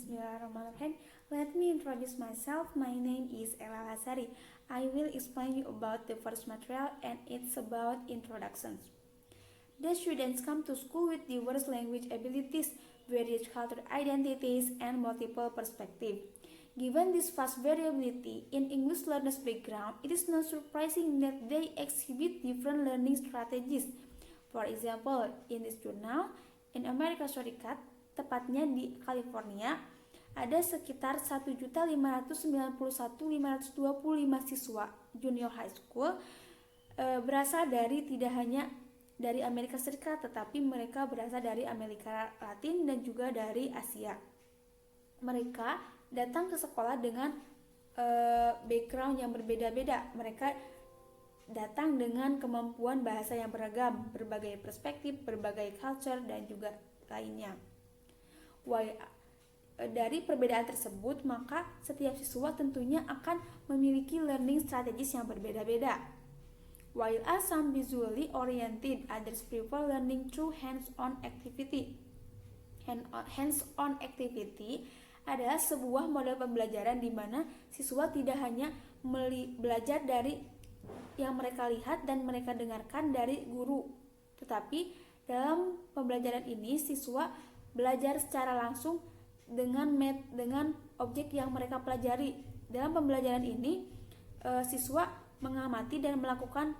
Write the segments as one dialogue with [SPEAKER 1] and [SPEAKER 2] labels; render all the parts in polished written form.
[SPEAKER 1] Bismillahirrahmanirrahim. Let me introduce myself. My name is Ela Laelasari. I will explain you about the first material and it's about introductions. The students come to school with diverse language abilities, various cultural identities, and multiple perspectives. Given this vast variability in English learners' background, it is not surprising that they exhibit different learning strategies. For example, in this journal, in Amerika Serikat, tepatnya di California, ada sekitar 1.591.525 siswa junior high school berasal dari tidak hanya dari Amerika Serikat, tetapi mereka berasal dari Amerika Latin dan juga dari Asia. Mereka datang ke sekolah dengan background yang berbeda-beda. Mereka datang dengan kemampuan bahasa yang beragam, berbagai perspektif, berbagai culture, dan juga lainnya. Dari perbedaan tersebut, maka setiap siswa tentunya akan memiliki learning strategies yang berbeda-beda. While some visually oriented, others prefer learning through hands-on activity. Hands-on activity adalah sebuah model pembelajaran di mana siswa tidak hanya belajar dari yang mereka lihat dan mereka dengarkan dari guru, tetapi dalam pembelajaran ini siswa belajar secara langsung dengan objek yang mereka pelajari. Dalam pembelajaran ini, siswa mengamati dan melakukan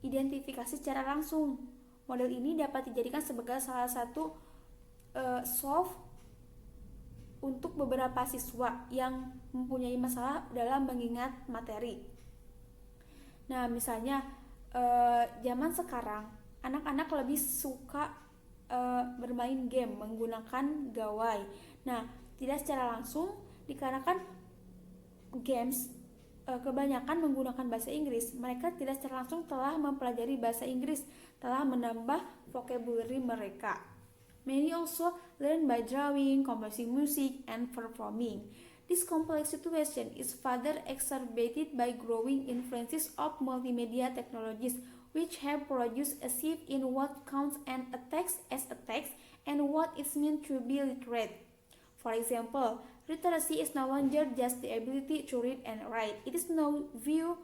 [SPEAKER 1] identifikasi secara langsung. Model ini dapat dijadikan sebagai salah satu solve untuk beberapa siswa yang mempunyai masalah dalam mengingat materi. Nah, misalnya zaman sekarang anak-anak lebih suka bermain game menggunakan gawai. Nah, tidak secara langsung dikarenakan games kebanyakan menggunakan bahasa Inggris. Mereka tidak secara langsung telah mempelajari bahasa Inggris, telah menambah vocabulary mereka. Many also learn by drawing, composing music, and performing. This complex situation is further exacerbated by growing influences of multimedia technologies, which have produced a shift in what counts as a text and what is meant to be literate. For example, literacy is no longer just the ability to read and write. It is now viewed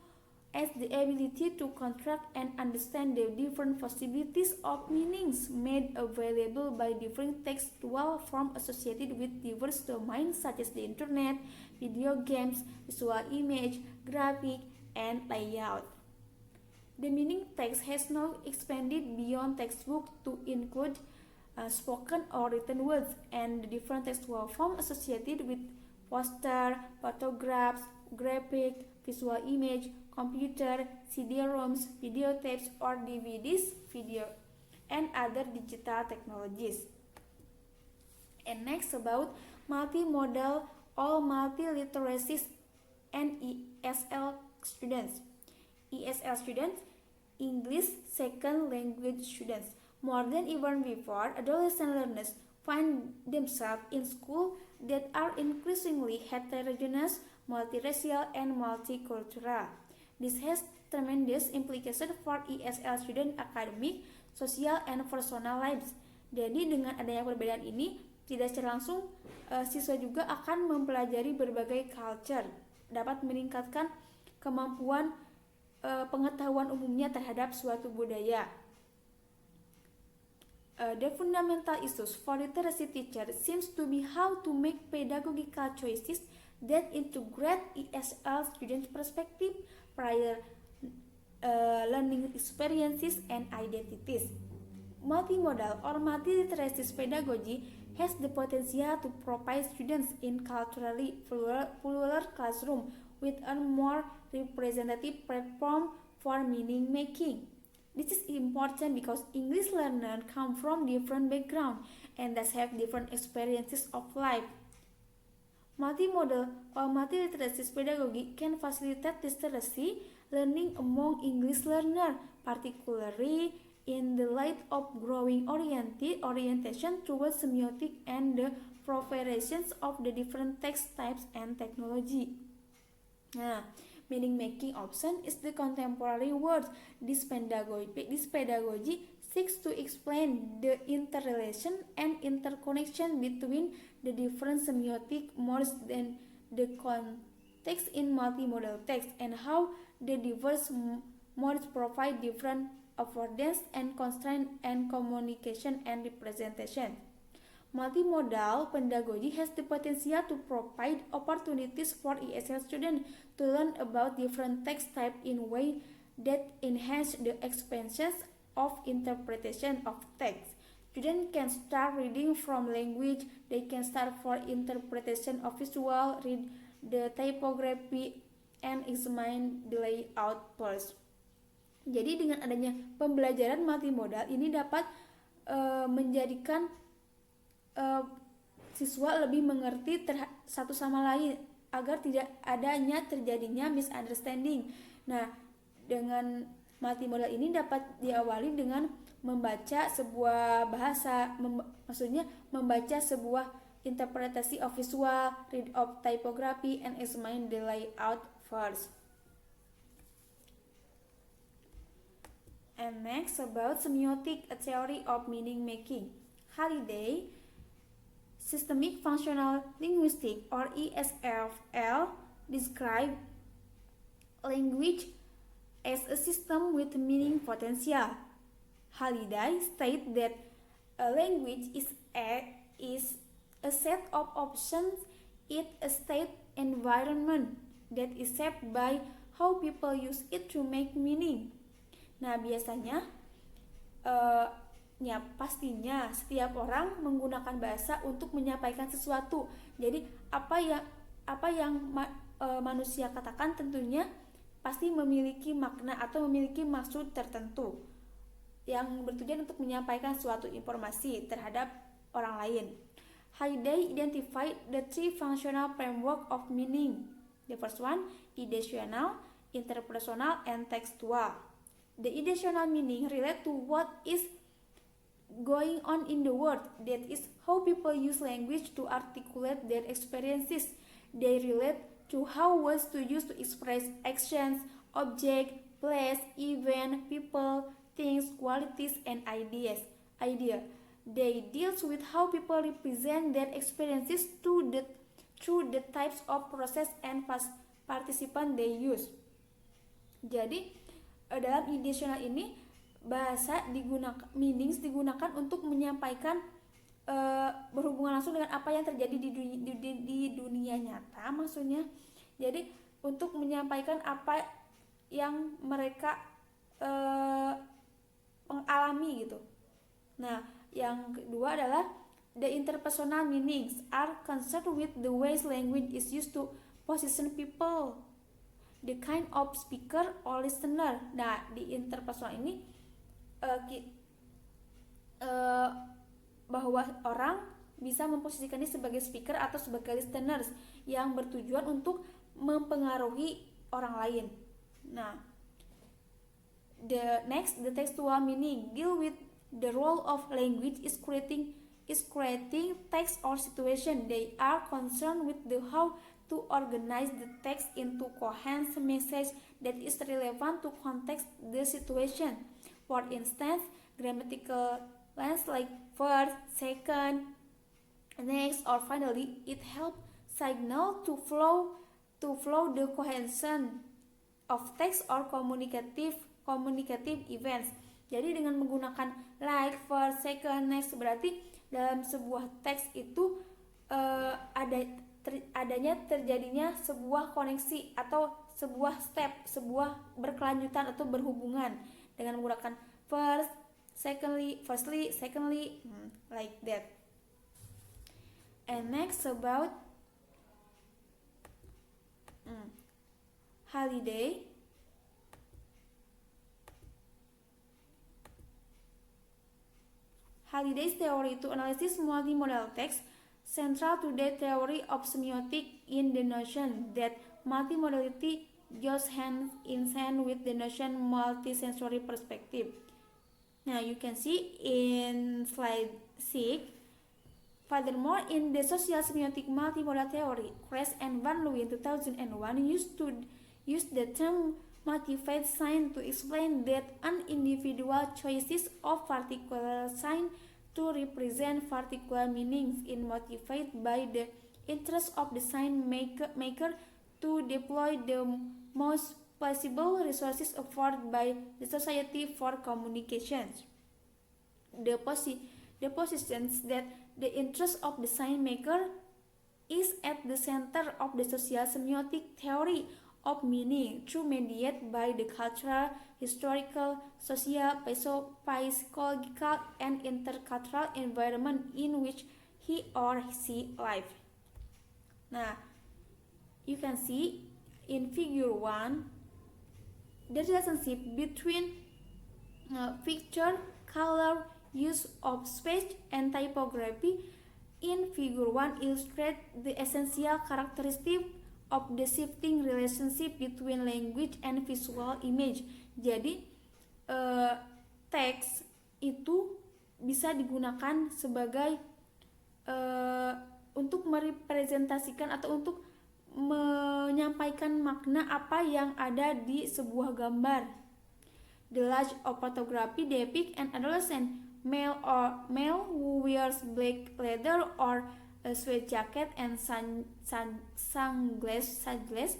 [SPEAKER 1] as the ability to construct and understand the different possibilities of meanings made available by different textual forms associated with diverse domains such as the internet, video games, visual image, graphic, and layout. The meaning text has now expanded beyond textbook to include spoken or written words and the different textual forms associated with poster, photographs, graphic, visual image, computer, CD-ROMs, videotapes or DVDs, video, and other digital technologies. And next about multimodal or multiliteracies and ESL students. ESL students, English Second Language students. More than ever before, adolescent learners find themselves in schools that are increasingly heterogeneous, multiracial, and multicultural. This has tremendous implications for ESL student academic, social, and personal lives. Jadi dengan adanya perbedaan ini, tidak secara langsung siswa juga akan mempelajari berbagai culture, dapat meningkatkan kemampuan pengetahuan umumnya terhadap suatu budaya. The fundamental issues for literacy teachers seems to be how to make pedagogical choices that integrate ESL students' perspective, prior learning experiences, and identities. Multimodal or multiliteracy pedagogy has the potential to provide students in culturally plural classroom with a more representative platform for meaning making. This is important because English learners come from different backgrounds and thus have different experiences of life. Multimodal or multiliteracy pedagogy can facilitate literacy learning among English learners, particularly in the light of growing orientation towards semiotic and the proliferations of the different text types and technology. Nah, meaning making option is the contemporary word. This pedagogy seeks to explain the interrelation and interconnection between the different semiotic modes and the context in multimodal text, and how the diverse modes provide different affordance and constraint and communication and representation. Multimodal pedagogy has the potential to provide opportunities for ESL students to learn about different text types in ways that enhance the expansion of interpretation of text. Students can start reading from language, they can start for interpretation of visual, read the typography, and examine the layout first. Jadi dengan adanya pembelajaran multimodal ini dapat menjadikan siswa lebih mengerti satu sama lain agar tidak terjadinya misunderstanding. Nah, dengan multimodal ini dapat diawali dengan membaca sebuah bahasa, maksudnya membaca sebuah interpretasi of visual, read of typography, and examine the layout first. And next, about semiotic, a theory of meaning making. Halliday, Systemic Functional Linguistics, or ESFL, describe language as a system with meaning potential. Halliday states that a language is a set of options in a state environment that is shaped by how people use it to make meaning. Nah, biasanya pastinya setiap orang menggunakan bahasa untuk menyampaikan sesuatu. Jadi apa yang manusia katakan tentunya pasti memiliki makna atau memiliki maksud tertentu yang bertujuan untuk menyampaikan suatu informasi terhadap orang lain. Halliday identified the three functional framework of meaning. The first one, ideational, interpersonal, and textual. The ideational meaning relate to what is going on in the world, that is how people use language to articulate their experiences. They relate to how words to use to express actions, object, place, event, people, things, qualities, and ideas. They deal with how people represent their experiences through the types of process and participant they use. Jadi dalam ideational ini bahasa digunakan untuk menyampaikan berhubungan langsung dengan apa yang terjadi di dunia nyata, maksudnya. Jadi untuk menyampaikan apa yang mereka mengalami gitu. Nah, yang kedua adalah the interpersonal meanings are concerned with the ways language is used to position people, the kind of speaker or listener. Nah, di interpersonal ini bahwa orang bisa memposisikan diri sebagai speaker atau sebagai listeners yang bertujuan untuk mempengaruhi orang lain. Nah, the textual meaning deal with the role of language is creating text or situation. They are concerned with the how to organize the text into coherent message that is relevant to context the situation. For instance, grammatical lengths like first, second, next, or finally, it helps signal to flow the cohesion of text or communicative events. Jadi dengan menggunakan like, first, second, next, berarti dalam sebuah teks itu terjadinya sebuah koneksi atau sebuah step, sebuah berkelanjutan atau berhubungan dengan menggunakan firstly, secondly, like that. And next about Halliday's theory to analysis multimodal text central to the theory of semiotics in the notion that multimodality goes hand in hand with the notion multisensory perspective. Now you can see in slide 6. Furthermore, in the social semiotic multimodal theory, Kress and Van Leeuwen 2001 used the term motivate sign to explain that an individual choices of particular sign to represent particular meanings is motivated by the interest of the sign maker to deploy the most possible resources afforded by the society for communications. The, the positions that the interest of the sign maker is at the center of the social semiotic theory of meaning through mediated by the cultural, historical, social, psychological, and intercultural environment in which he or she lives. Nah, you can see in figure 1 the relationship between picture, color, use of space, and typography in figure 1 illustrates the essential characteristic of the shifting relationship between language and visual image. Jadi teks itu bisa digunakan sebagai untuk merepresentasikan atau untuk menyampaikan makna apa yang ada di sebuah gambar. The large of photography depicts an adolescent male who wears black leather or a suede jacket and sunglasses.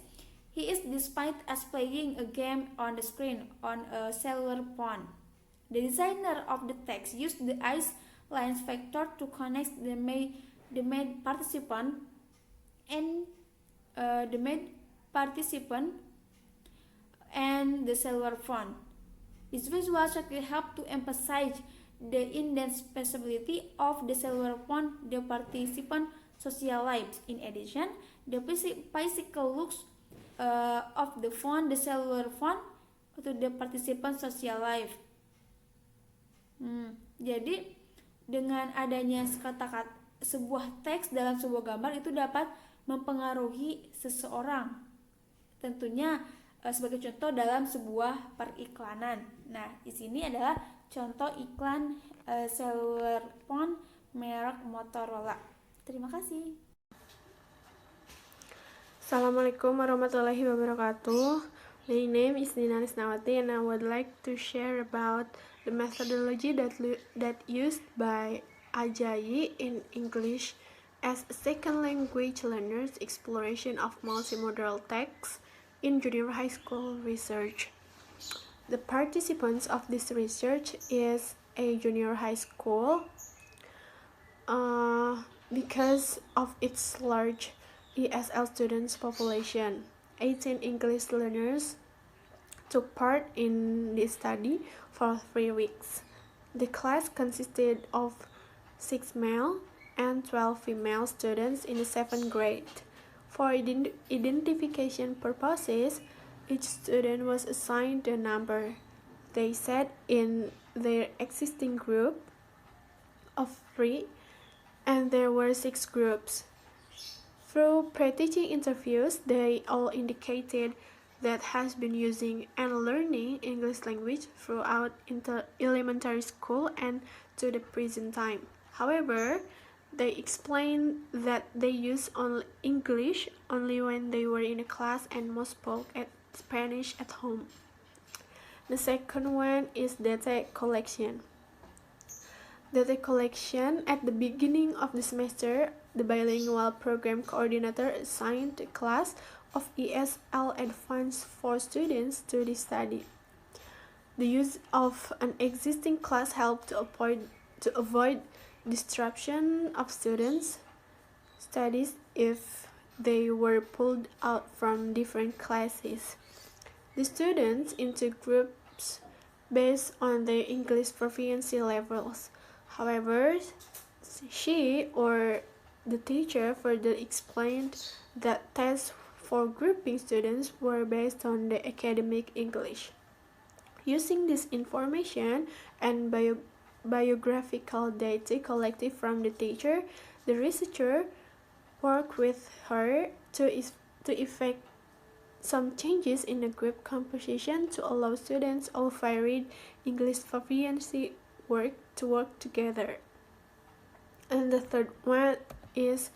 [SPEAKER 1] He is despite as playing a game on the screen on a cellular phone. The designer of the text used the eyes lines vector to connect the main participant and the cellular phone. This visual strategy helped to emphasize the indispensability of the cellular phone the participant social lives. In addition, the physical looks of the phone, the cellular phone, to the participant social life. Jadi dengan adanya kata-kata sebuah teks dalam sebuah gambar itu dapat mempengaruhi seseorang. Tentunya sebagai contoh dalam sebuah periklanan. Nah, di sini adalah contoh iklan cellular phone merek Motorola. Terima kasih.
[SPEAKER 2] Assalamualaikum warahmatullahi wabarakatuh. My name is Lisnawati and I would like to share about the methodology that used by Ajayi in English as a second language learners exploration of multimodal text in junior high school research. The participants of this research is a junior high school because of its large ESL students population. 18 English learners took part in this study for 3 weeks. The class consisted of 6 male and 12 female students in the 7th grade. For identification purposes, each student was assigned a number they sat in their existing group of 3, and there were 6 groups. Through pre-teaching interviews, they all indicated that has been using and learning English language throughout elementary school and to the present time. However, they explained that they use English only when they were in a class and most spoke Spanish at home. The second one is data collection. Data collection at the beginning of the semester, the bilingual program coordinator assigned a class of ESL Advanced for students to this study. The use of an existing class helped to avoid disruption of students' studies if they were pulled out from different classes. The students into groups based on their English proficiency levels. However, she or the teacher further explained that tests for grouping students were based on the academic English. Using this information and biographical data collected from the teacher, the researcher worked with her to effect some changes in the group composition to allow students of varied English proficiency to work together. And the third one is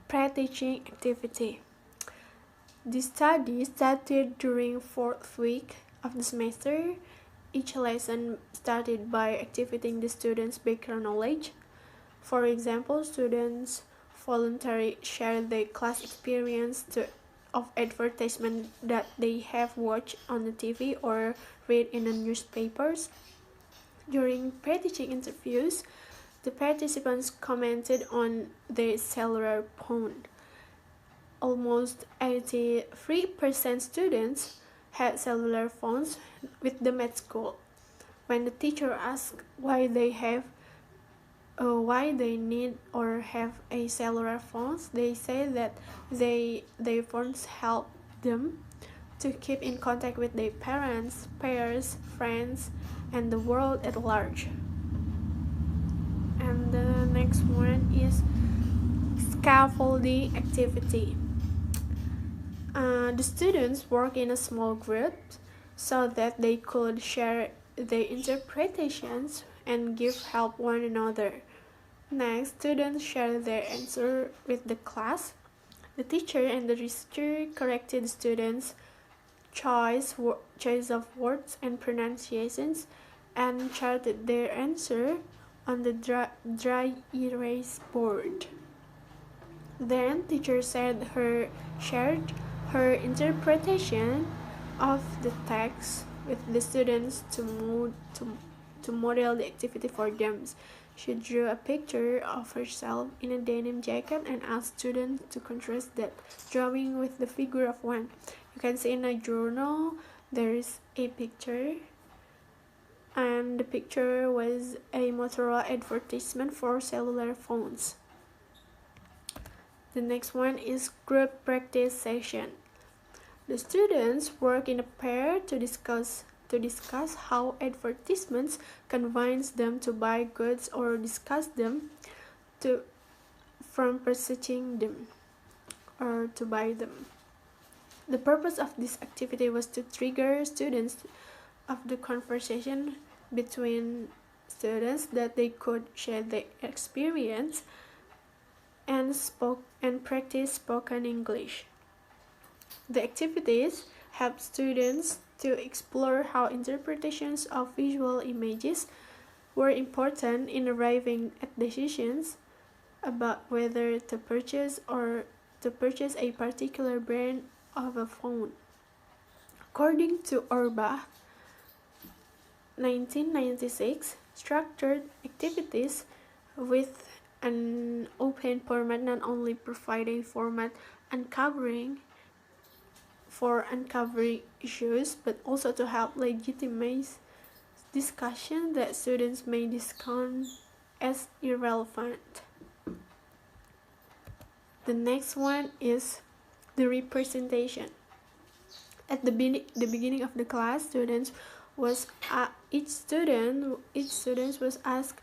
[SPEAKER 2] pre-teaching activity. This study started during 4th week of the semester. Each lesson started by activating the students' background knowledge. For example, students voluntarily share their class experience of advertisement that they have watched on the TV or read in the newspapers. During pre-teaching interviews, the participants commented on their cellular phone. Almost 83% students had cellular phones with them at school. When the teacher asked why they need or have a cellular phones, they say that their phones help them to keep in contact with their parents, peers, friends, and the world at large. And the next one is scaffolding activity. The students work in a small group so that they could share their interpretations and give help one another. Next, students share their answer with the class. The teacher and the researcher corrected students' choice of words and pronunciations and charted their answer on the dry erase board. Then teacher shared her interpretation of the text with the students to model the activity for them. She drew a picture of herself in a denim jacket and asked students to contrast that drawing with the figure of one. You can see in a journal there is a picture, and the picture was a Motorola advertisement for cellular phones. The next one is group practice session. The students work in a pair to discuss how advertisements convince them to buy goods or discuss them from purchasing them or to buy them. The purpose of this activity was to trigger students of the conversation between students that they could share their experience and practice spoken English. The activities help students to explore how interpretations of visual images were important in arriving at decisions about whether to purchase a particular brand of a phone. According to Orba, 1996, structured activities with an open format not only provide a format for uncovering issues, but also to help legitimize discussion that students may discount as irrelevant. The next one is the representation. At the beginning of the class, each student was asked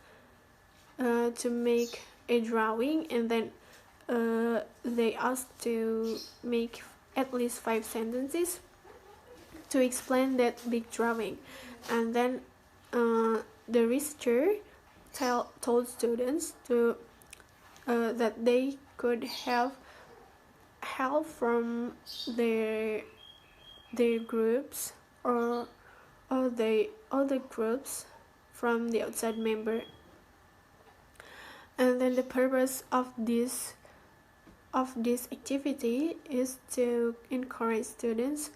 [SPEAKER 2] to make a drawing, and then they asked to make at least 5 sentences to explain that big drawing. And then the researcher told students that they could have help from their groups or other groups from the outside member. And then the purpose of this activity is to encourage students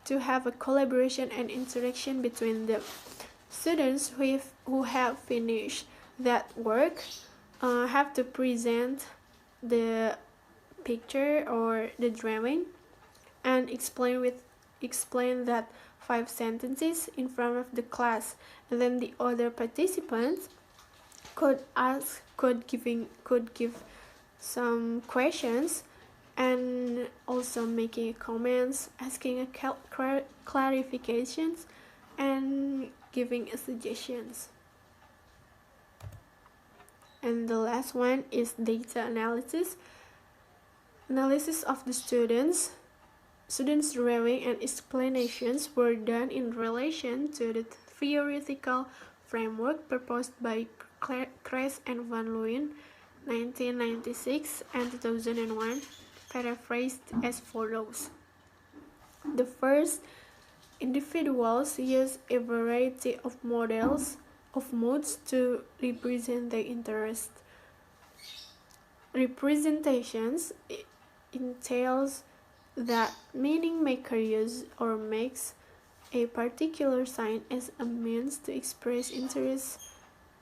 [SPEAKER 2] to have a collaboration and interaction between them. Students who have finished that work have to present the picture or the drawing and explain that 5 sentences in front of the class, and then the other participants could give some questions and also making comments, asking clarifications, and giving suggestions. And the last one is data analysis. Analysis of the students' drawing and explanations were done in relation to the theoretical framework proposed by Kress and Van Leeuwen, 1996 and 2001. paraphrased as follows. The first, individuals use a variety of modes to represent their interests. Representations entails that meaning maker use or makes a particular sign as a means to express interest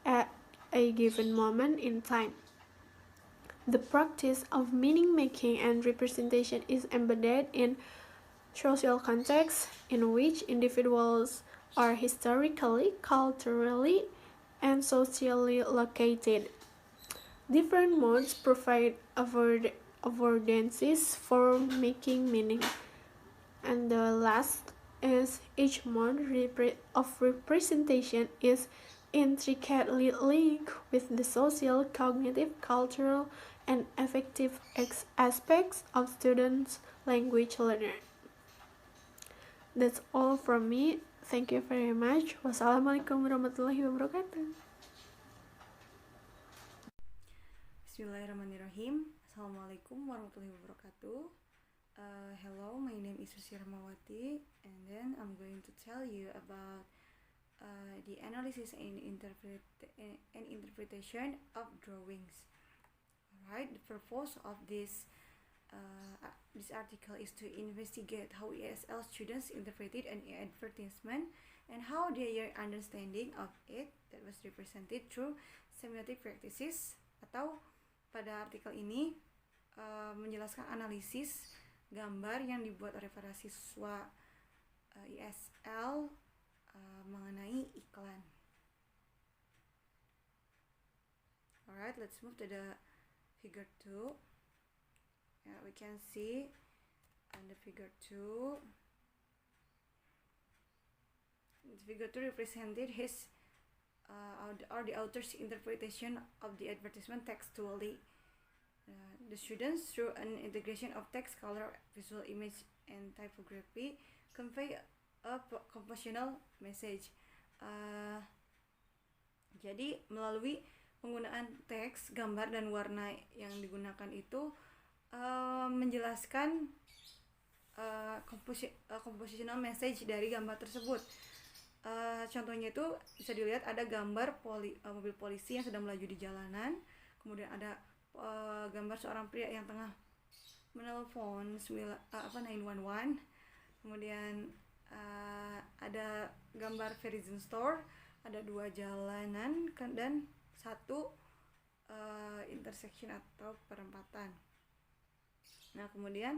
[SPEAKER 2] at a given moment in time. The practice of meaning making and representation is embedded in social contexts in which individuals are historically, culturally, and socially located. Different modes provide affordances for making meaning. And the last is each mode of representation is intricately linked with the social, cognitive, cultural, and affective aspects of students' language learning. That's all from me. Thank you very much. Wassalamualaikum warahmatullahi wabarakatuh.
[SPEAKER 3] Bismillahirrahmanirrahim. Assalamualaikum warahmatullahi wabarakatuh. Hello, my name is Susi Rahmawati, and then I'm going to tell you about the analysis and interpretation of drawings. Alright, the purpose of this article is to investigate how ESL students interpreted an advertisement and how their understanding of it that was represented through semiotic practices. Atau pada artikel ini menjelaskan analisis gambar yang dibuat oleh para siswa ESL mengenai iklan. Alright, let's move to the figure 2. We can see on the figure 2. The figure 2 represented his or the author's interpretation of the advertisement textually. The students, through an integration of text, color, visual image, and typography, convey a compositional message. Jadi melalui penggunaan teks, gambar, dan warna yang digunakan itu menjelaskan compositional message dari gambar tersebut. Contohnya itu bisa dilihat ada gambar mobil polisi yang sedang melaju di jalanan, kemudian ada gambar seorang pria yang tengah menelpon 911, kemudian ada gambar Verizon Store, ada 2 jalanan dan 1 intersection atau perempatan. Nah, kemudian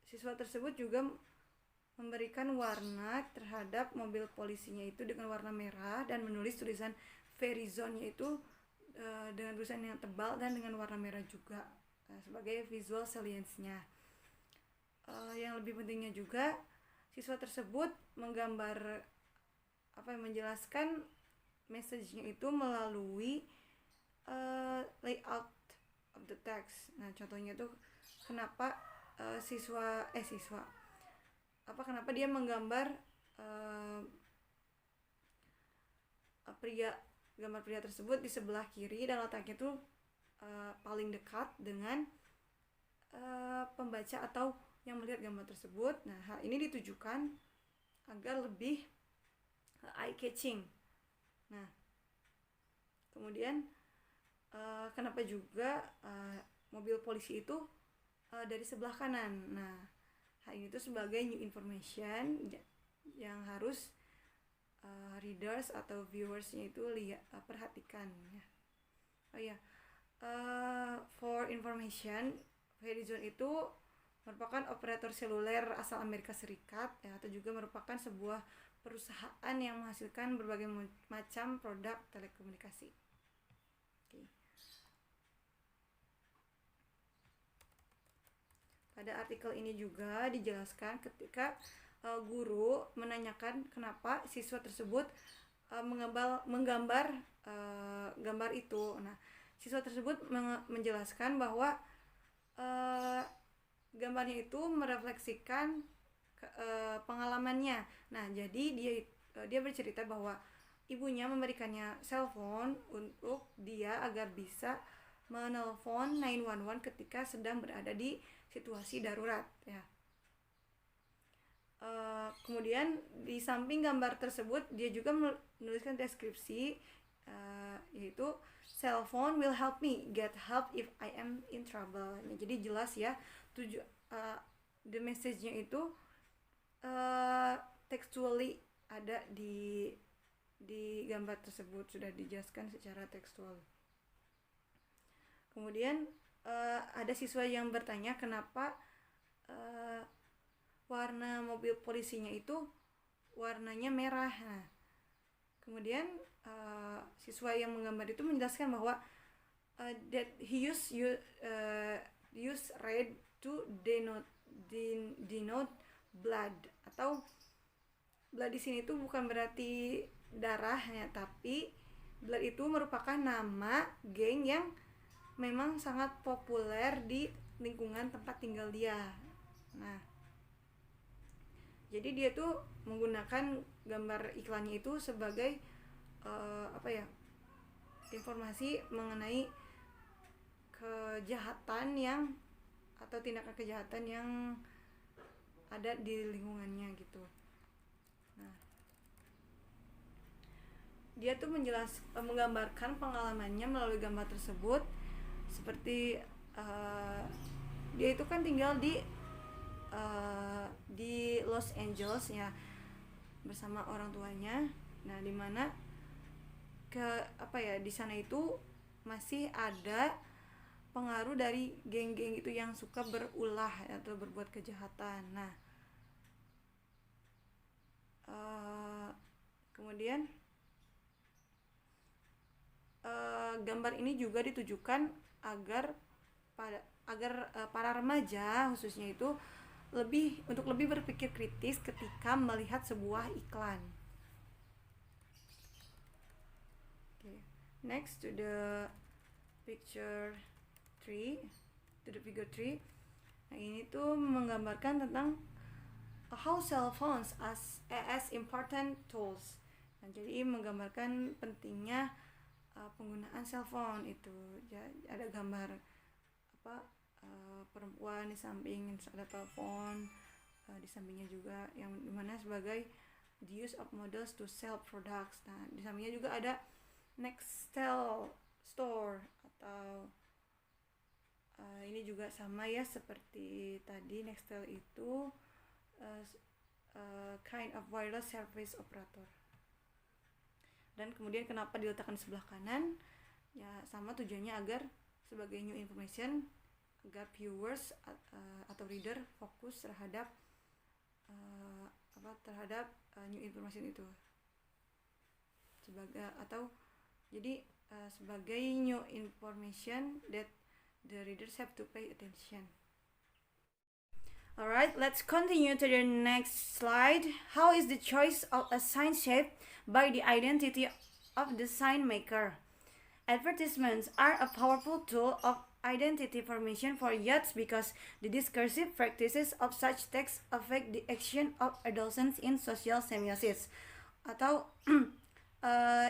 [SPEAKER 3] siswa tersebut juga memberikan warna terhadap mobil polisinya itu dengan warna merah dan menulis tulisan Verizon yaitu dengan tulisan yang tebal dan dengan warna merah juga sebagai visual salience-nya. Yang lebih pentingnya juga siswa tersebut menjelaskan message-nya itu melalui layout of the text. Nah, contohnya tuh kenapa kenapa dia menggambar gambar pria tersebut di sebelah kiri dan letaknya tuh paling dekat dengan pembaca atau yang melihat gambar tersebut. Nah, hal ini ditujukan agar lebih eye catching. Nah, kemudian kenapa juga mobil polisi itu dari sebelah kanan. Nah, hal ini tuh sebagai new information yang harus readers atau viewersnya itu perhatikan ya. For information, Verizon itu merupakan operator seluler asal Amerika Serikat ya, atau juga merupakan sebuah perusahaan yang menghasilkan berbagai macam produk telekomunikasi. Pada artikel ini juga dijelaskan ketika guru menanyakan kenapa siswa tersebut menggambar gambar itu. Nah, siswa tersebut menjelaskan bahwa gambarnya itu merefleksikan pengalamannya. Nah, jadi dia bercerita bahwa ibunya memberikannya cellphone untuk dia agar bisa menelpon 911 ketika sedang berada di situasi darurat ya. Kemudian di samping gambar tersebut dia juga menuliskan deskripsi, yaitu cell phone will help me get help if I am in trouble. Nah, jadi jelas ya the message-nya itu textually ada di gambar tersebut, sudah dijelaskan secara tekstual. Kemudian ada siswa yang bertanya kenapa warna mobil polisinya itu warnanya merah. Nah, kemudian siswa yang menggambar itu menjelaskan bahwa that he use red to denote blood, atau blood di sini itu bukan berarti darah ya, tapi blood itu merupakan nama geng yang memang sangat populer di lingkungan tempat tinggal dia. Nah, jadi dia tuh menggunakan gambar iklannya itu sebagai informasi mengenai kejahatan yang atau tindakan kejahatan yang ada di lingkungannya gitu. Nah, dia tuh menggambarkan pengalamannya melalui gambar tersebut, seperti dia itu kan tinggal di Los Angeles ya bersama orang tuanya. Nah, di mana di sana itu masih ada pengaruh dari geng-geng itu yang suka berulah atau berbuat kejahatan. Nah, kemudian gambar ini juga ditujukan agar para remaja khususnya itu lebih berpikir kritis ketika melihat sebuah iklan. Okay. Next to the figure 3. Nah, ini tuh menggambarkan tentang how cell phones as important tools. Nah, jadi menggambarkan pentingnya penggunaan cell phone itu. Ya, ada gambar perempuan di samping, ada telepon di sampingnya juga, yang dimana sebagai the use of models to sell products. Nah, di sampingnya juga ada Nextel Store, atau ini juga sama ya seperti tadi. Nextel itu kind of wireless service operator. Dan kemudian kenapa diletakkan di sebelah kanan? Ya, sama tujuannya agar sebagai new information, agar viewers atau reader fokus terhadap new information itu, sebagai new information that the readers have to pay attention. Alright, let's continue to the next slide. How is the choice of a sign shaped by the identity of the sign maker? Advertisements are a powerful tool of identity formation for youths because the discursive practices of such text affect the action of adolescents in social semiosis. Atau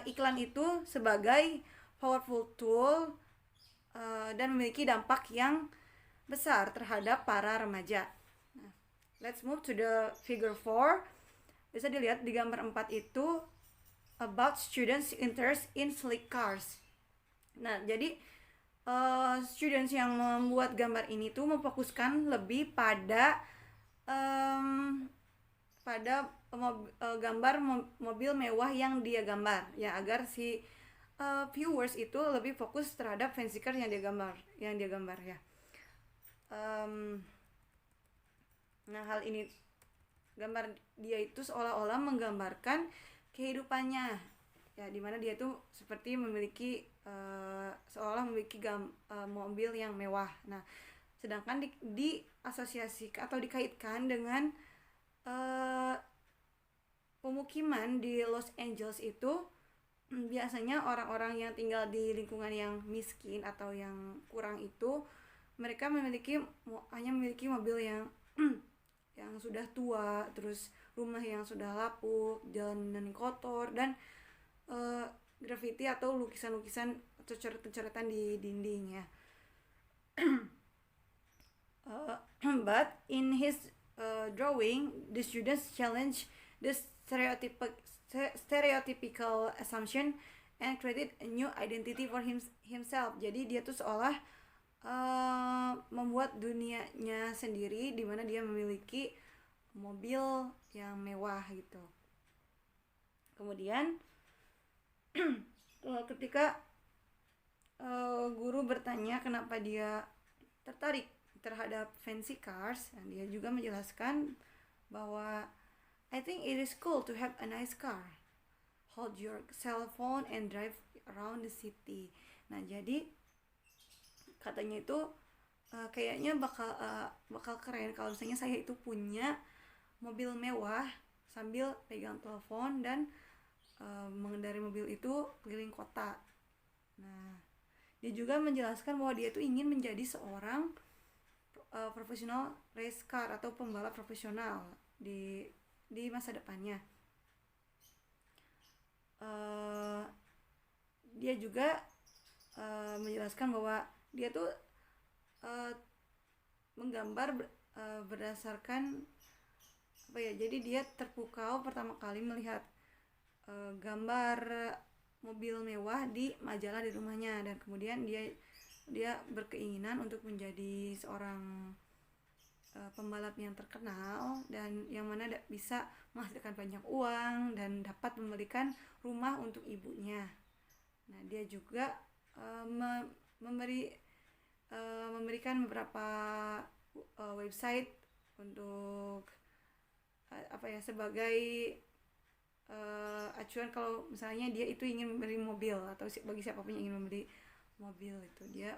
[SPEAKER 3] iklan itu sebagai powerful tool dan memiliki dampak yang besar terhadap para remaja. Nah, let's move to the figure 4. Bisa dilihat di gambar 4 itu about students' interest in sleek cars. Nah, jadi students yang membuat gambar ini tuh memfokuskan lebih pada gambar mobil mewah yang dia gambar ya, agar si viewers itu lebih fokus terhadap fancy car yang dia gambar ya. Nah, hal ini, gambar dia itu seolah-olah menggambarkan kehidupannya ya, dimana dia tuh seperti memiliki seolah memiliki mobil yang mewah. Nah, sedangkan di asosiasi atau dikaitkan dengan pemukiman di Los Angeles itu biasanya orang-orang yang tinggal di lingkungan yang miskin atau yang kurang itu, mereka hanya memiliki mobil yang yang sudah tua, terus rumah yang sudah lapuk, jalanan kotor, dan grafiti atau lukisan-lukisan atau coretan-coretan di dinding ya. But in his drawing, the students challenge the stereotypical assumption and created a new identity for himself. Jadi dia tuh seolah membuat dunianya sendiri di mana dia memiliki mobil yang mewah gitu. Kemudian ketika guru bertanya kenapa dia tertarik terhadap fancy cars, dan dia juga menjelaskan bahwa I think it is cool to have a nice car. Hold your cell phone and drive around the city. Nah, jadi katanya itu kayaknya bakal keren kalau misalnya saya itu punya mobil mewah sambil pegang telepon dan mengendarai mobil itu keliling kota. Nah, dia juga menjelaskan bahwa dia itu ingin menjadi seorang profesional race car atau pembalap profesional di masa depannya. Dia juga menjelaskan bahwa dia tuh menggambar berdasarkan apa ya, jadi dia terpukau pertama kali melihat gambar mobil mewah di majalah di rumahnya, dan kemudian dia berkeinginan untuk menjadi seorang pembalap yang terkenal dan yang mana bisa menghasilkan banyak uang dan dapat membelikan rumah untuk ibunya. Nah, dia juga memberikan beberapa website untuk sebagai acuan kalau misalnya dia itu ingin membeli mobil, atau bagi siapapun yang ingin membeli mobil itu. Dia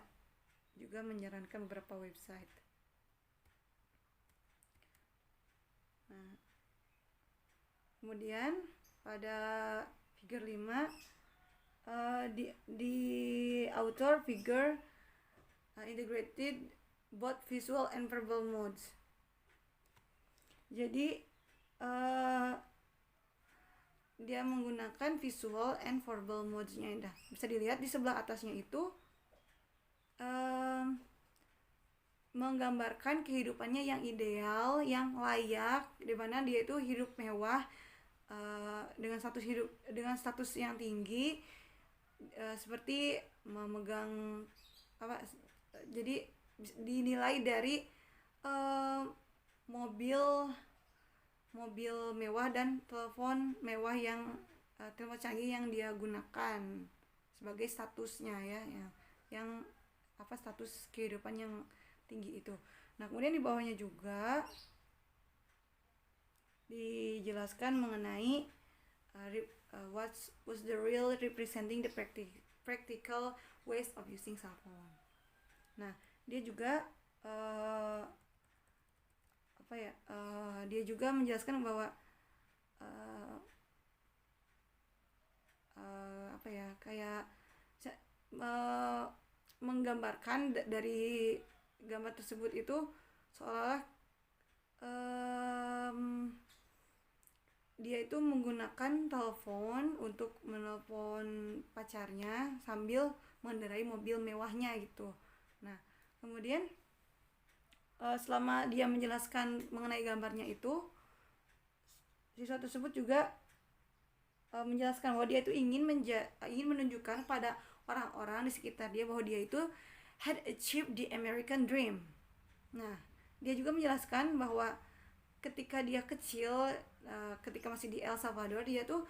[SPEAKER 3] juga menyarankan beberapa website. Nah, kemudian pada figure 5 di author figure integrated both visual and verbal modes. Jadi dia menggunakan visual and verbal modes-nya. Nah, bisa dilihat di sebelah atasnya itu menggambarkan kehidupannya yang ideal, yang layak, di mana dia itu hidup mewah dengan status yang tinggi, seperti memegang jadi dinilai dari mobil mewah dan telepon mewah telepon canggih yang dia gunakan sebagai statusnya ya, yang status kehidupan yang tinggi itu. Nah, kemudian di bawahnya juga dijelaskan mengenai what was the real representing the practical ways of using cell phone. Nah, dia juga dia juga menjelaskan bahwa menggambarkan dari gambar tersebut itu seolah dia itu menggunakan telepon untuk menelpon pacarnya sambil mengendarai mobil mewahnya gitu. Nah, kemudian selama dia menjelaskan mengenai gambarnya itu, siswa tersebut juga menjelaskan bahwa dia itu ingin menunjukkan pada orang-orang di sekitar dia bahwa dia itu had achieved the American dream. Nah, dia juga menjelaskan bahwa ketika dia kecil, ketika masih di El Salvador, dia tuh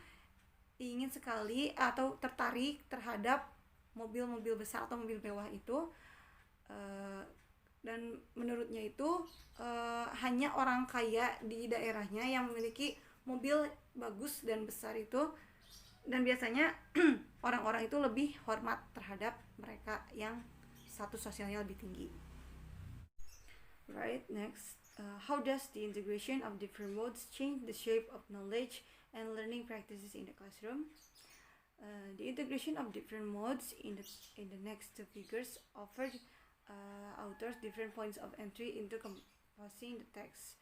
[SPEAKER 3] ingin sekali atau tertarik terhadap mobil-mobil besar atau mobil mewah itu, dan menurutnya itu hanya orang kaya di daerahnya yang memiliki mobil bagus dan besar itu, dan biasanya orang-orang itu lebih hormat terhadap mereka yang status sosialnya lebih tinggi. Right, next. How does the integration of different modes change the shape of knowledge and learning practices in the classroom? The integration of different modes in the next two figures offered authors different points of entry into composing the text.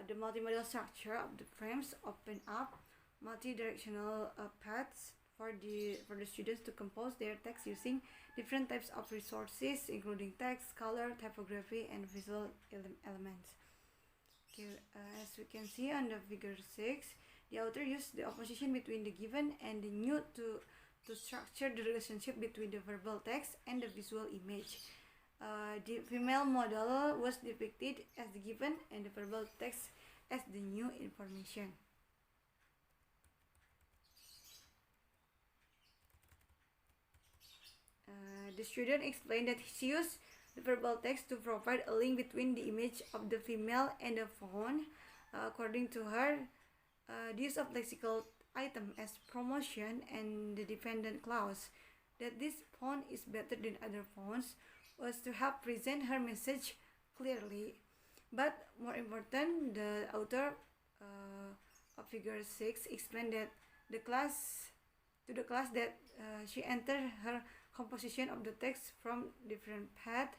[SPEAKER 3] The multimodal structure of the frames open up multi-directional paths for the students to compose their text using different types of resources, including text, color, typography, and visual elements. Okay, as we can see on the figure 6, the author used the opposition between the given and the nude to structure the relationship between the verbal text and the visual image. The female model was depicted as the given and the verbal text as the new information. The student explained that she used the verbal text to provide a link between the image of the female and the font. According to her, the use of lexical item as promotion and the dependent clause that this font is better than other fonts was to help present her message clearly. But more important, the author of figure 6 explained that the class that she entered her composition of the text from different path.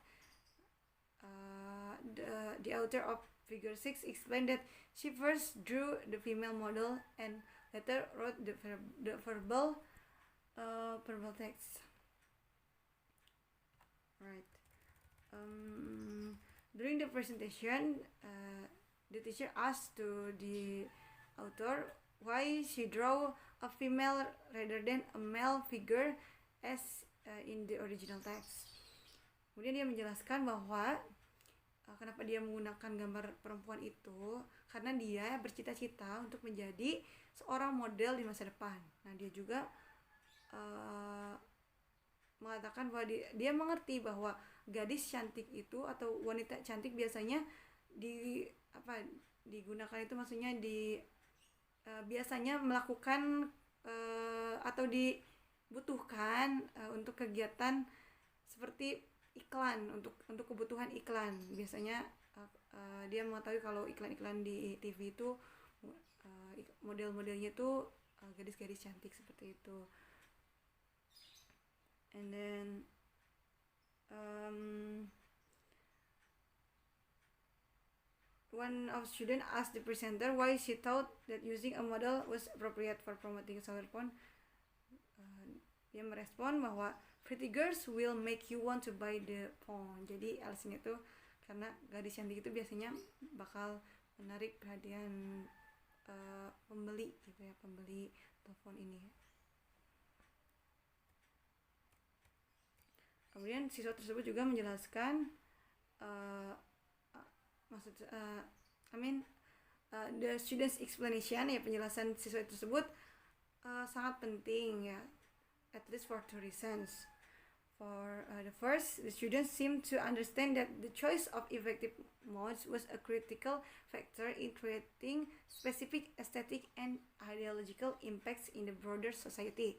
[SPEAKER 3] The author of figure 6 explained that she first drew the female model and later wrote the verbal text. Right. During the presentation, the teacher asked to the author why she drew a female rather than a male figure as in the original text. Kemudian dia menjelaskan bahwa kenapa dia menggunakan gambar perempuan itu karena dia bercita-cita untuk menjadi seorang model di masa depan. Nah, dia juga mengatakan bahwa dia mengerti bahwa gadis cantik itu atau wanita cantik biasanya digunakan itu maksudnya biasanya melakukan atau dibutuhkan untuk kegiatan seperti iklan, untuk kebutuhan iklan. Biasanya dia mengetahui kalau iklan-iklan di TV itu model-modelnya itu gadis-gadis cantik seperti itu. And then one of student asked the presenter why she thought that using a model was appropriate for promoting solar phone. Dia merespon bahwa pretty girls will make you want to buy the phone. Jadi alasannya itu karena gadis cantik itu biasanya bakal menarik perhatian pembeli gitu ya, pembeli telepon ini. Kemudian siswa tersebut juga menjelaskan the students explanation ya, penjelasan siswa tersebut sangat penting ya, at least for two reasons. For the first, the students seem to understand that the choice of effective modes was a critical factor in creating specific aesthetic and ideological impacts in the broader society.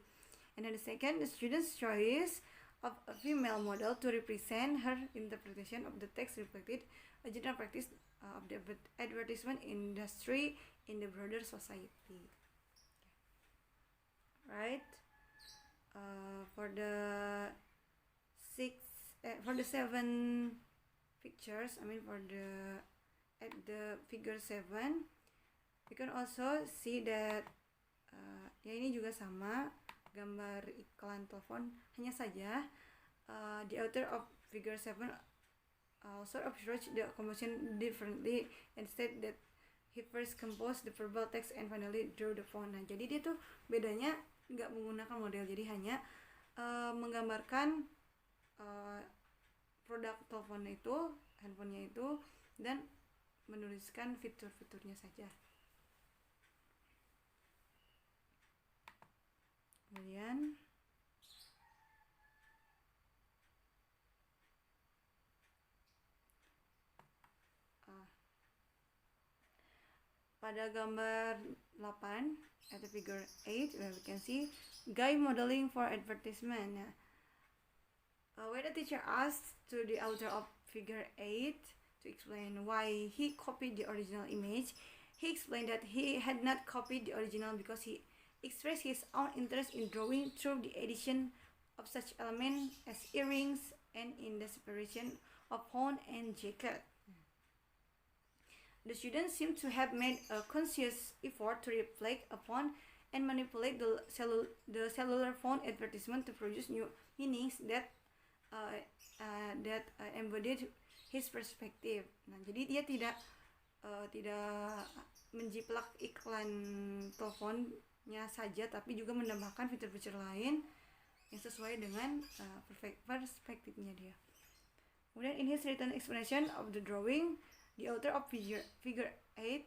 [SPEAKER 3] And then the second, the students' choice of a female model to represent her interpretation of the text reflected a general practice of the advertisement industry in the broader society. Right? For the 7 pictures, at the figure 7, we can also see that ya ini juga sama gambar iklan telepon, hanya saja the author of figure 7 also approached the composition differently and said that he first composed the verbal text and finally drew the font. Nah, jadi dia tuh bedanya nggak menggunakan model, jadi hanya menggambarkan produk teleponnya itu, handphonenya itu, dan menuliskan fitur-fiturnya saja. Kemudian pada gambar 8 at the figure 8 where we can see guy modeling for advertisement. When the teacher asked to the author of figure 8 to explain why he copied the original image, he explained that he had not copied the original because he expressed his own interest in drawing through the addition of such elements as earrings and in the separation of phone and jacket. The students seem to have made a conscious effort to reflect upon and manipulate the cellular phone advertisement to produce new meanings that embodied his perspective. Nah, jadi dia tidak menjiplak iklan teleponnya saja, tapi juga menambahkan fitur-fitur lain yang sesuai dengan perspektifnya dia. Kemudian in his written explanation of the drawing, the author of figure 8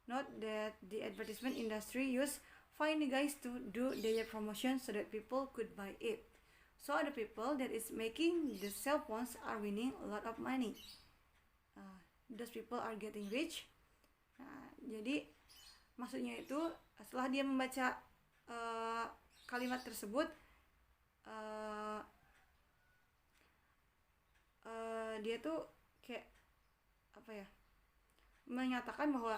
[SPEAKER 3] note that the advertisement industry used find guys to do their promotion so that people could buy it. So the people that is making the cell phones are winning a lot of money. Those people are getting rich. Jadi maksudnya itu setelah dia membaca kalimat tersebut, dia tuh kayak menyatakan bahwa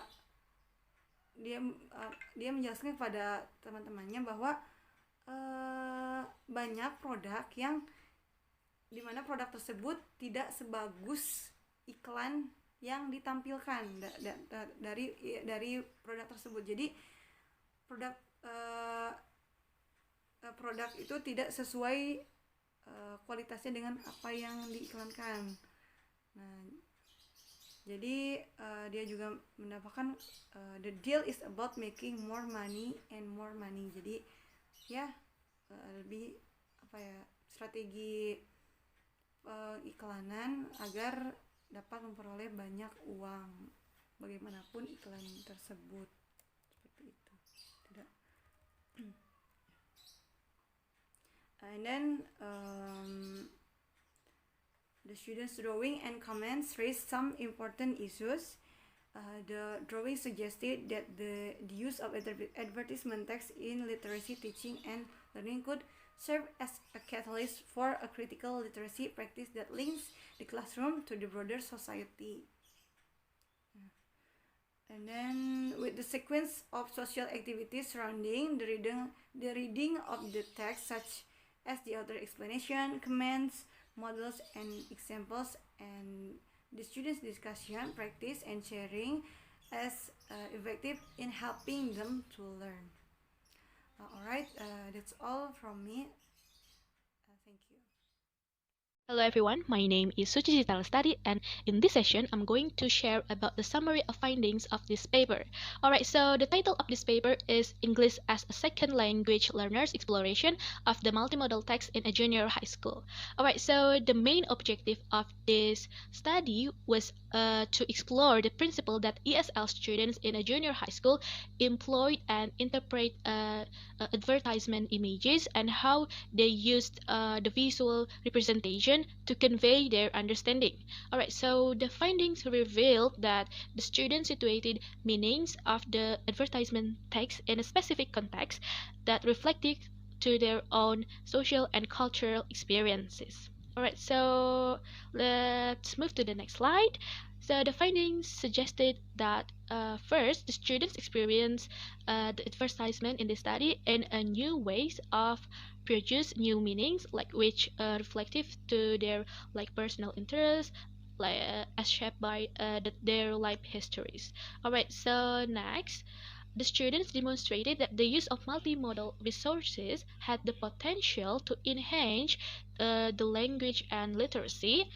[SPEAKER 3] dia menjelaskan kepada teman-temannya bahwa banyak produk yang dimana produk tersebut tidak sebagus iklan yang ditampilkan dari produk tersebut. Jadi produk itu tidak sesuai kualitasnya dengan apa yang diiklankan. Nah, jadi dia juga mendapatkan the deal is about making more money and more money. Jadi ya lebih strategi iklanan agar dapat memperoleh banyak uang bagaimanapun iklan tersebut, seperti itu. Tidak. And then the students' drawing and comments raised some important issues. The drawing suggested that the use of advertisement text in literacy teaching and learning could serve as a catalyst for a critical literacy practice that links the classroom to the broader society. And then with the sequence of social activities surrounding the reading of the text, such as the author explanation, comments, models, and examples, and the students' discussion, practice, and sharing as effective in helping them to learn. Alright, that's all from me. Thank you.
[SPEAKER 4] Hello everyone, my name is Suci Lestari, and in this session I'm going to share about the summary of findings of this paper. Alright, so the title of this paper is English as a Second Language Learners Exploration of the Multimodal Text in a Junior High School. Alright, so the main objective of this study was to explore the principle that ESL students in a junior high school employed and interpret advertisement images and how they used the visual representation to convey their understanding. Alright, so the findings revealed that the students situated meanings of the advertisement text in a specific context that reflected to their own social and cultural experiences. Alright, so let's move to the next slide. So the findings suggested that first, the students experience the advertisement in the study in a new ways of produce new meanings, like which reflective to their personal interests, as shaped by their life histories. Alright, so next, the students demonstrated that the use of multimodal resources had the potential to enhance the language and literacy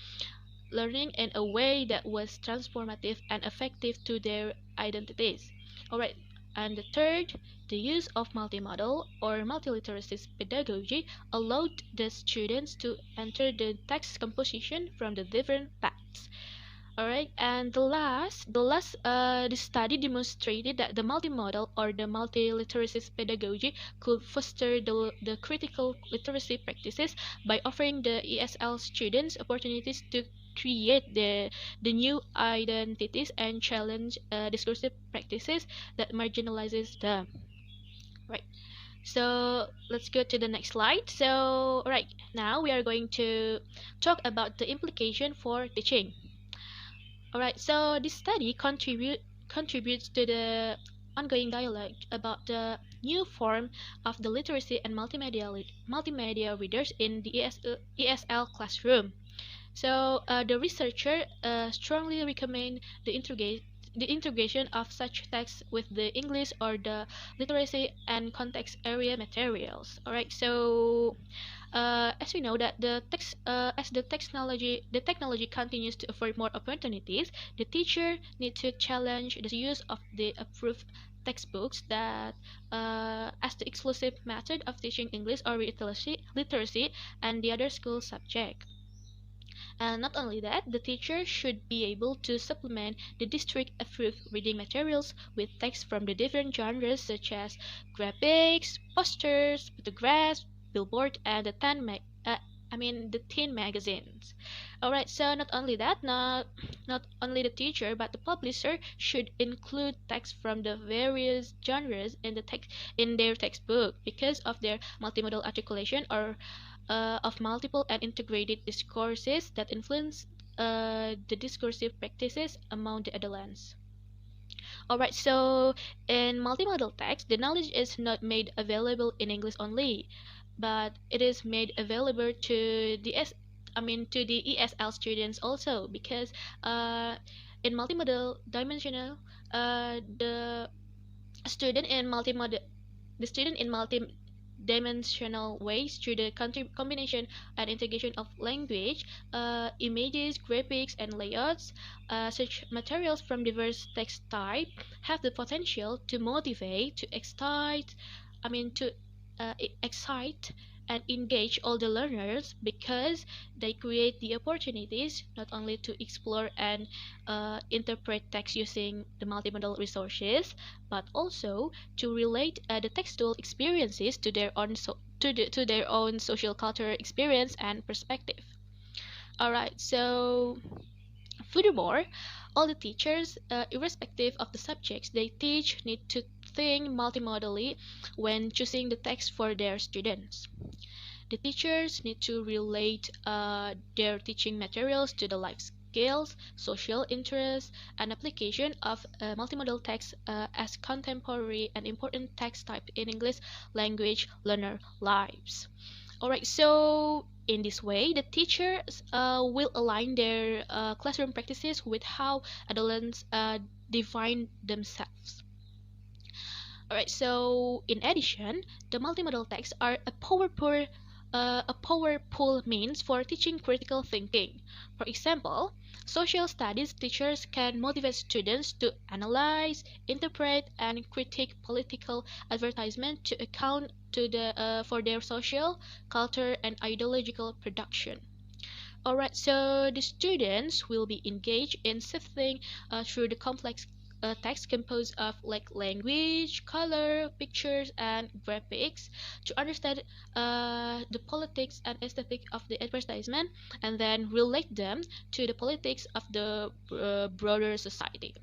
[SPEAKER 4] learning in a way that was transformative and effective to their identities. Alright, and the third, the use of multimodal or multiliteracy pedagogy allowed the students to enter the text composition from the different texts. Alright, and the study demonstrated that the multimodal or the multiliteracy pedagogy could foster the critical literacy practices by offering the ESL students opportunities to create the new identities and challenge discursive practices that marginalizes them. Right. So let's go to the next slide. So right now we are going to talk about the implication for teaching. Alright, so this study contributes to the ongoing dialogue about the new form of the literacy and multimedia readers in the ESL classroom. So the researcher strongly recommend the the integration of such text with the English or the literacy and context area materials. All right, so as we know that as the technology continues to offer more opportunities, the teacher need to challenge the use of the approved textbooks that as the exclusive method of teaching English or literacy and the other school subject. And not only that, the teacher should be able to supplement the district approved reading materials with text from the different genres such as graphics, posters, photographs, billboard, and the teen magazines. Alright, so not only the teacher but the publisher should include text from the various genres in the text in their textbook because of their multimodal articulation or of multiple and integrated discourses that influence the discursive practices among the adolescents. Alright, so in multimodal text, the knowledge is not made available in English only, but it is made available to to the ESL students also because in multimodal dimensional, the student in multimodal the student in multi-dimensional ways through the combination and integration of language, images, graphics, and layouts. Such materials from diverse text type have the potential to motivate, to excite and engage all the learners because they create the opportunities not only to explore and interpret text using the multimodal resources, but also to relate the textual experiences to their own to their own social cultural experience and perspective. All right, so furthermore, all the teachers, irrespective of the subjects they teach, need to think multimodally when choosing the text for their students. The teachers need to relate their teaching materials to the life skills, social interests, and application of multimodal text as contemporary and important text type in English language learner lives. Alright, so in this way, the teachers will align their classroom practices with how adolescents define themselves. Alright, so in addition, the multimodal texts are a powerful means for teaching critical thinking. For example, social studies teachers can motivate students to analyze, interpret, and critique political advertisement to account for their social, culture, and ideological production. Alright, so the students will be engaged in sifting through the complex text composed of like language, color, pictures, and graphics to understand the politics and aesthetic of the advertisement and then relate them to the politics of the broader society.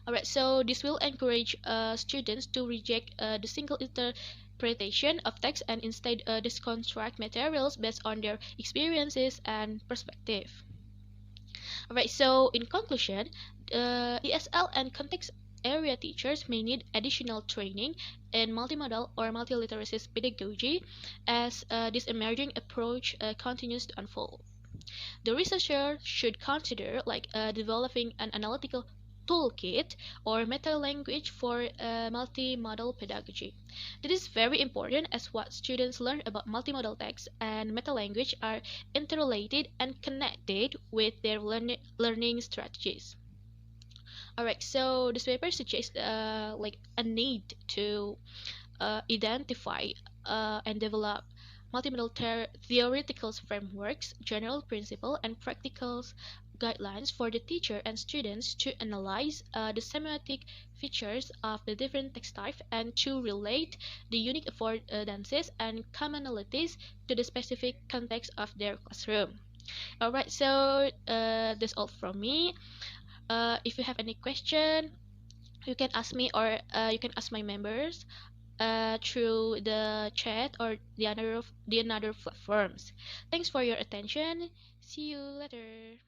[SPEAKER 4] Alright, so this will encourage students to reject the single interpretation of text and instead deconstruct materials based on their experiences and perspective. Alright, so in conclusion, ESL and context area teachers may need additional training in multimodal or multiliteracy pedagogy as this emerging approach continues to unfold. The researcher should consider developing an analytical toolkit or meta language for multimodal pedagogy. This is very important as what students learn about multimodal text and meta language are interrelated and connected with their learning strategies. Alright, so this paper suggests a need to identify and develop multimodal theoretical frameworks, general principles, and practical guidelines for the teacher and students to analyze the semiotic features of the different text types and to relate the unique affordances and commonalities to the specific context of their classroom. Alright, so that's all from me. If you have any question, you can ask me or you can ask my members through the chat or the other platforms. Thanks for your attention. See you later.